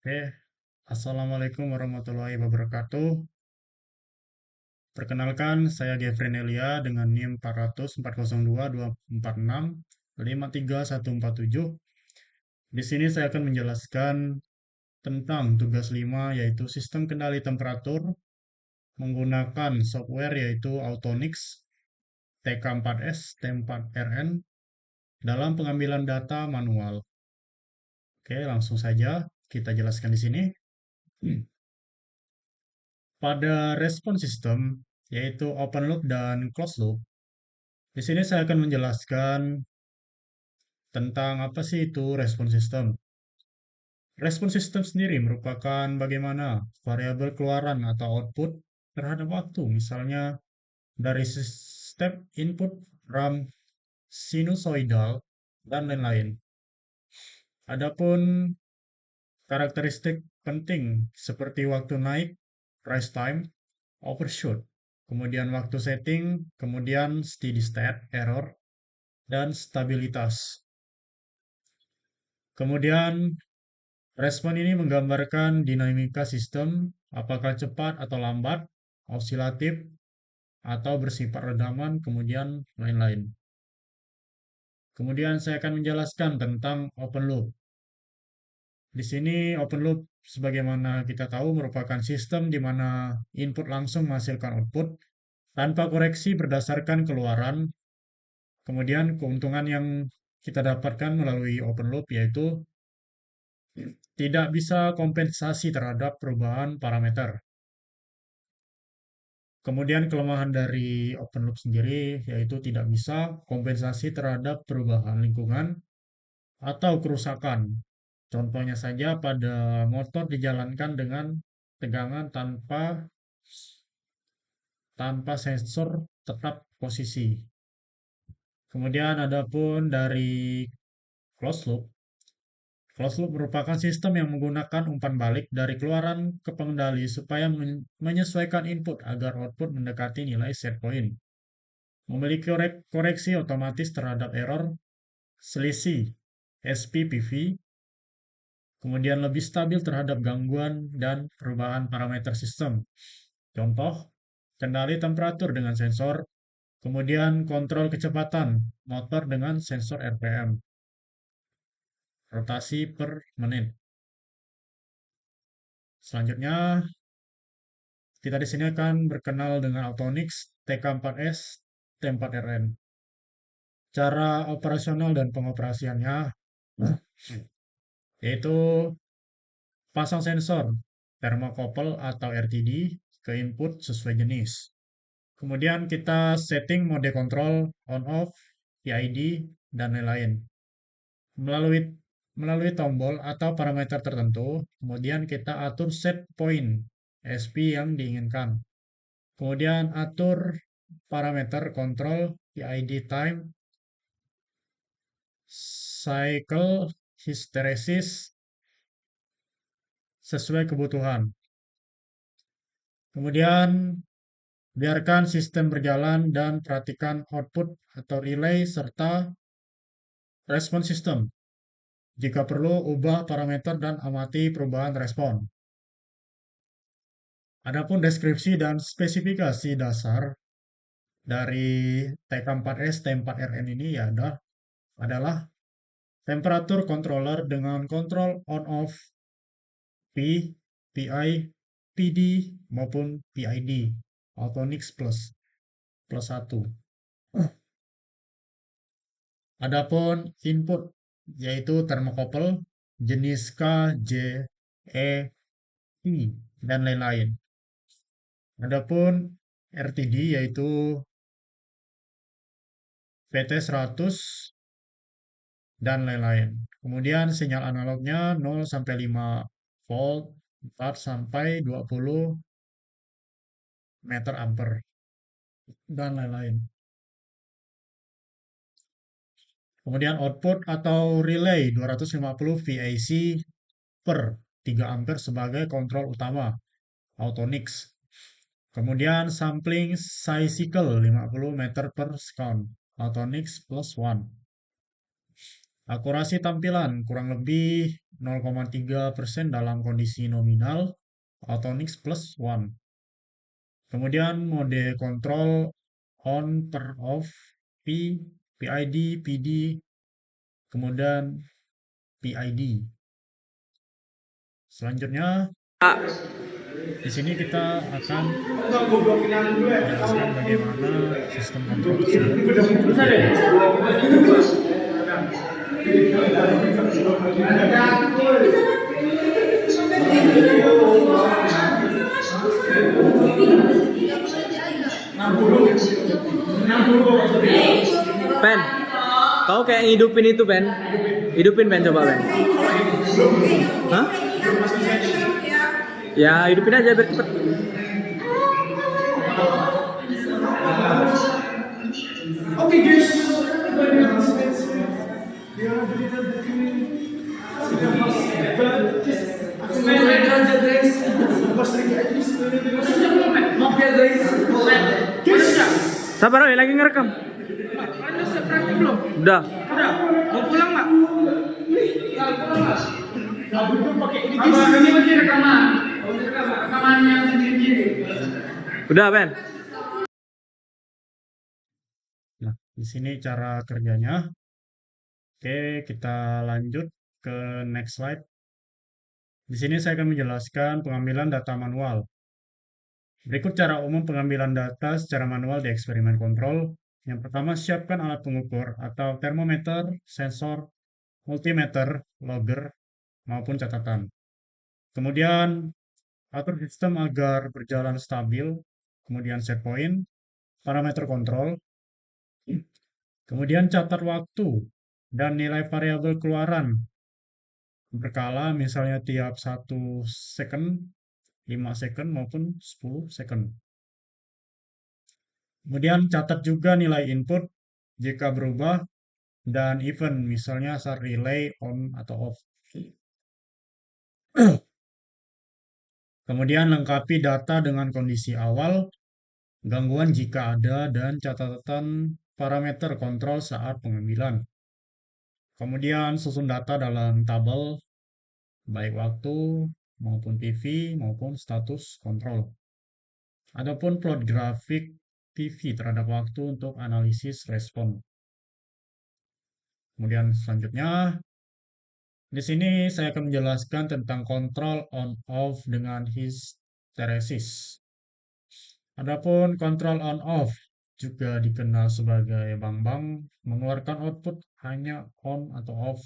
Oke, Assalamualaikum warahmatullahi wabarakatuh. Perkenalkan, saya Gefren Elia dengan NIM 400402246531147. Di sini saya akan menjelaskan tentang tugas 5 yaitu sistem kendali temperatur menggunakan software yaitu Autonix TK4S T4RN dalam pengambilan data manual. Oke, langsung saja kita jelaskan di sini. Pada respon sistem, yaitu open loop dan closed loop, di sini saya akan menjelaskan tentang apa sih itu respon sistem. Respon sistem sendiri merupakan bagaimana variabel keluaran atau output terhadap waktu, misalnya dari step input, RAM, sinusoidal, dan lain-lain. Adapun karakteristik penting seperti waktu naik, rise time, overshoot, kemudian waktu setting, kemudian steady state, error, dan stabilitas. Kemudian respon ini menggambarkan dinamika sistem, apakah cepat atau lambat, osilatif, atau bersifat redaman, kemudian lain-lain. Kemudian saya akan menjelaskan tentang open loop. Di sini open loop sebagaimana kita tahu merupakan sistem di mana input langsung menghasilkan output tanpa koreksi berdasarkan keluaran. Kemudian keuntungan yang kita dapatkan melalui open loop yaitu tidak bisa kompensasi terhadap perubahan parameter. Kemudian kelemahan dari open loop sendiri yaitu tidak bisa kompensasi terhadap perubahan lingkungan atau kerusakan. Contohnya saja pada motor dijalankan dengan tegangan tanpa sensor tetap posisi. Kemudian adapun dari closed loop. Closed loop merupakan sistem yang menggunakan umpan balik dari keluaran ke pengendali supaya menyesuaikan input agar output mendekati nilai set point. Memiliki koreksi otomatis terhadap error, selisih, SPPV, kemudian lebih stabil terhadap gangguan dan perubahan parameter sistem. Contoh, kendali temperatur dengan sensor, kemudian kontrol kecepatan motor dengan sensor RPM, rotasi per menit. Selanjutnya, kita di sini akan berkenal dengan Autonix TK4S T4RN. Cara operasional dan pengoperasiannya yaitu pasang sensor thermocouple atau RTD ke input sesuai jenis. Kemudian kita setting mode kontrol on off, PID, dan lain-lain. Melalui tombol atau parameter tertentu, kemudian kita atur set point SP yang diinginkan. Kemudian atur parameter kontrol PID time, cycle hysteresis sesuai kebutuhan. Kemudian biarkan sistem berjalan dan perhatikan output atau relay serta respon sistem. Jika perlu, ubah parameter dan amati perubahan respon. Adapun deskripsi dan spesifikasi dasar dari TK4S T4RN ini adalah temperatur controller dengan kontrol on-off P, PI, PD maupun PID. Autonix plus 1. Adapun input yaitu thermocouple jenis K, J, E, I, dan lain-lain. Adapun RTD yaitu PT100 dan lain-lain. Kemudian sinyal analognya 0 sampai 5 volt, 4 sampai 20 meter ampere dan lain-lain. Kemudian output atau relay 250 VAC per 3 ampere sebagai kontrol utama Autonix. Kemudian sampling size cycle 50 meter per second Autonix plus 1. Akurasi tampilan kurang lebih 0,3% dalam kondisi nominal atau nix plus 1. Kemudian mode kontrol on per off, P, PID, PD, kemudian PID. Selanjutnya, di sini kita akan menjelaskan bagaimana sistem kontrol tersebut bekerja. Pen, kau kayak ngidupin itu, Pen. Hidupin, Pen, coba, Pen. Hah? Ya, hidupin aja biar cepet. Oke guys, Sabar, lagi ngerekam. Anda siap praktik belum? Udah. Udah. Mau pulang nggak? Abang ini masih rekaman. Rekaman yang sendiri. Udah, Pen. Nah, di sini cara kerjanya. Oke, kita lanjut ke next slide. Di sini saya akan menjelaskan pengambilan data manual. Berikut cara umum pengambilan data secara manual di eksperimen kontrol. Yang pertama, siapkan alat pengukur atau termometer, sensor, multimeter, logger, maupun catatan. Kemudian, atur sistem agar berjalan stabil. Kemudian set point, parameter kontrol. Kemudian catat waktu dan nilai variabel keluaran berkala, misalnya tiap 1 second, 5 second, maupun 10 second. Kemudian catat juga nilai input jika berubah dan event, misalnya saat relay on atau off. Kemudian lengkapi data dengan kondisi awal, gangguan jika ada, dan catatan parameter kontrol saat pengambilan. Kemudian susun data dalam tabel, baik waktu maupun PV maupun status kontrol. Adapun plot grafik PV terhadap waktu untuk analisis respon. Kemudian selanjutnya, di sini saya akan menjelaskan tentang kontrol on-off dengan histeresis. Adapun kontrol on-off juga dikenal sebagai bang-bang, mengeluarkan output hanya on atau off.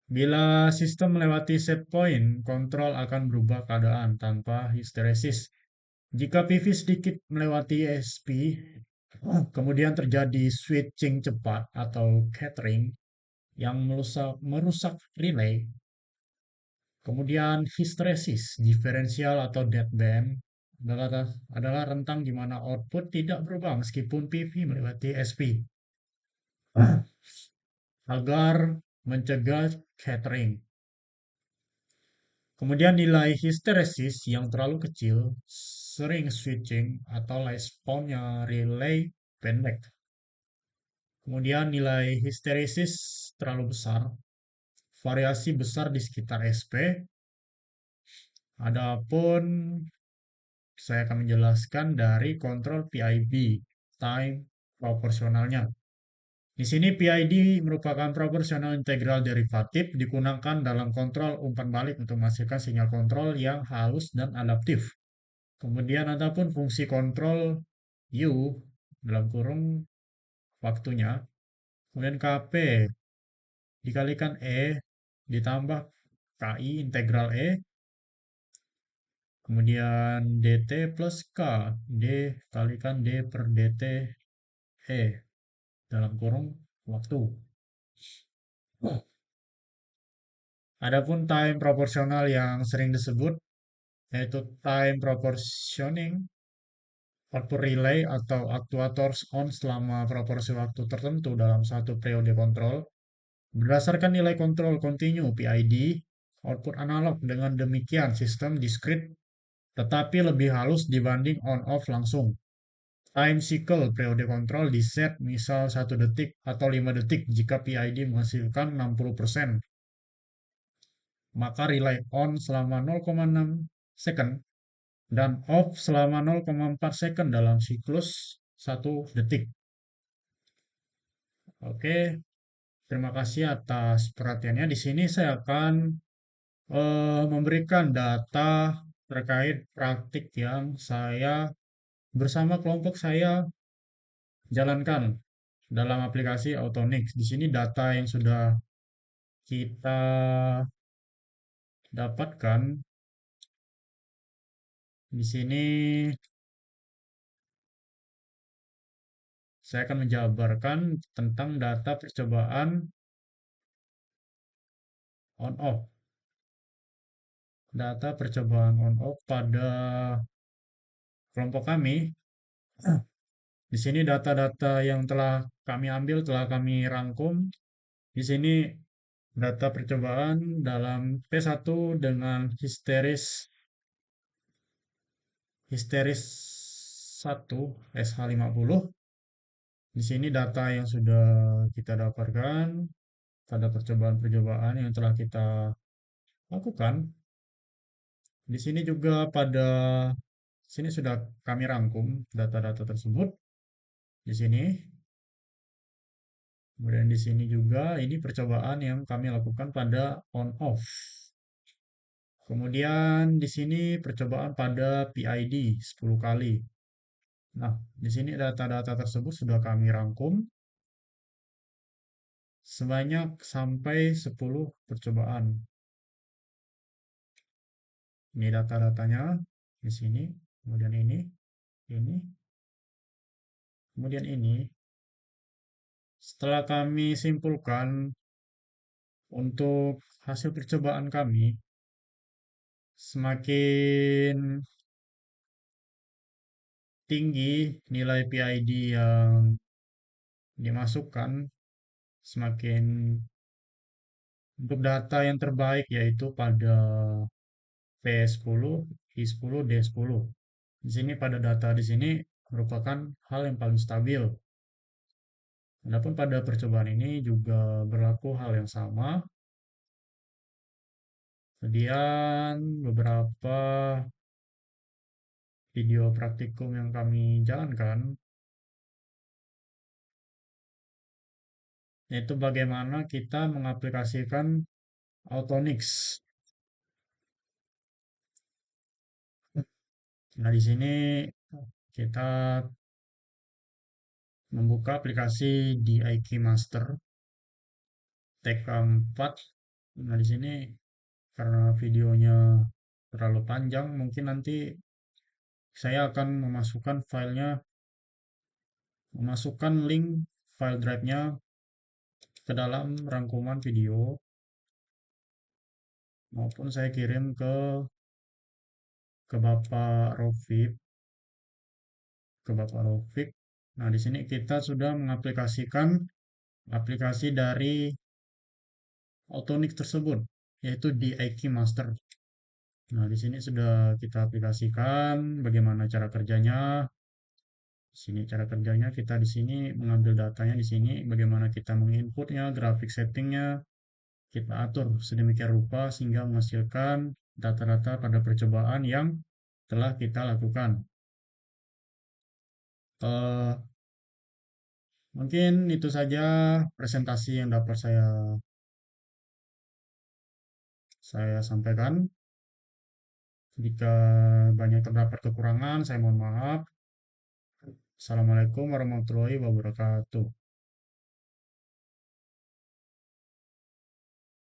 Bila sistem melewati set point, kontrol akan berubah keadaan tanpa histeresis. Jika PV sedikit melewati SP, kemudian terjadi switching cepat atau catering yang merusak relay. Kemudian histeresis, diferensial atau deadband adalah rentang di mana output tidak berubah meskipun PV melewati SP. Agar mencegah catering. Kemudian nilai histeresis yang terlalu kecil, sering switching atau lifespan-nya relay pendek. Kemudian nilai histeresis terlalu besar, variasi besar di sekitar SP. Adapun saya akan menjelaskan dari kontrol PID, time proporsionalnya. Di sini PID merupakan proporsional integral derivatif digunakan dalam kontrol umpan balik untuk menghasilkan sinyal kontrol yang halus dan adaptif. Kemudian adapun fungsi kontrol U dalam kurung waktunya, kemudian KP dikalikan E ditambah KI integral E, kemudian DT plus K, D kalikan D per DT E dalam kurung waktu. Adapun time proporsional yang sering disebut yaitu time proportioning output relay atau actuator on selama proporsi waktu tertentu dalam satu periode kontrol. Berdasarkan nilai kontrol kontinu PID, output analog dengan demikian sistem diskrit tetapi lebih halus dibanding on-off langsung. time cycle periode kontrol di set misal 1 detik atau 5 detik jika PID menghasilkan 60%. Maka relay on selama 0,6 second dan off selama 0,4 second dalam siklus 1 detik. Oke, terima kasih atas perhatiannya. Di sini saya akan memberikan data terkait praktik yang saya bersama kelompok saya jalankan dalam aplikasi Autonix. Di sini data yang sudah kita dapatkan di sini saya akan menjabarkan tentang data percobaan on off. Data percobaan on off pada kelompok kami. Di sini data-data yang telah kami ambil, telah kami rangkum. Di sini data percobaan dalam P1 dengan histeris 1 SH50. Di sini data yang sudah kita dapatkan pada percobaan-percobaan yang telah kita lakukan. Di sini juga pada sini sudah kami rangkum data-data tersebut. Di sini, kemudian di sini juga ini percobaan yang kami lakukan pada on off. Kemudian di sini percobaan pada PID 10 kali. Nah, di sini data-data tersebut sudah kami rangkum sebanyak sampai 10 percobaan. Ini data-datanya di sini, kemudian ini, kemudian ini. Setelah kami simpulkan untuk hasil percobaan kami, semakin tinggi nilai PID yang dimasukkan, semakin untuk data yang terbaik yaitu pada P10, I10, D10. Di sini pada data di sini merupakan hal yang paling stabil. Adapun pada percobaan ini juga berlaku hal yang sama. Kemudian beberapa video praktikum yang kami jalankan, yaitu bagaimana kita mengaplikasikan Autonix. Nah, di sini kita membuka aplikasi di IQ Master TK4. Nah, di sini karena videonya terlalu panjang, mungkin nanti saya akan memasukkan link file drive-nya ke dalam rangkuman video, maupun saya kirim ke Bapak Rofik, Nah, di sini kita sudah mengaplikasikan aplikasi dari Autonix tersebut, yaitu di IQ Master. Nah, di sini sudah kita aplikasikan bagaimana cara kerjanya. Di sini cara kerjanya kita di sini mengambil datanya di sini, bagaimana kita menginputnya, grafik settingnya, kita atur sedemikian rupa sehingga menghasilkan data-data pada percobaan yang telah kita lakukan. Eh, Mungkin itu saja presentasi yang dapat saya sampaikan. Jika banyak terdapat kekurangan, saya mohon maaf. Assalamualaikum warahmatullahi wabarakatuh.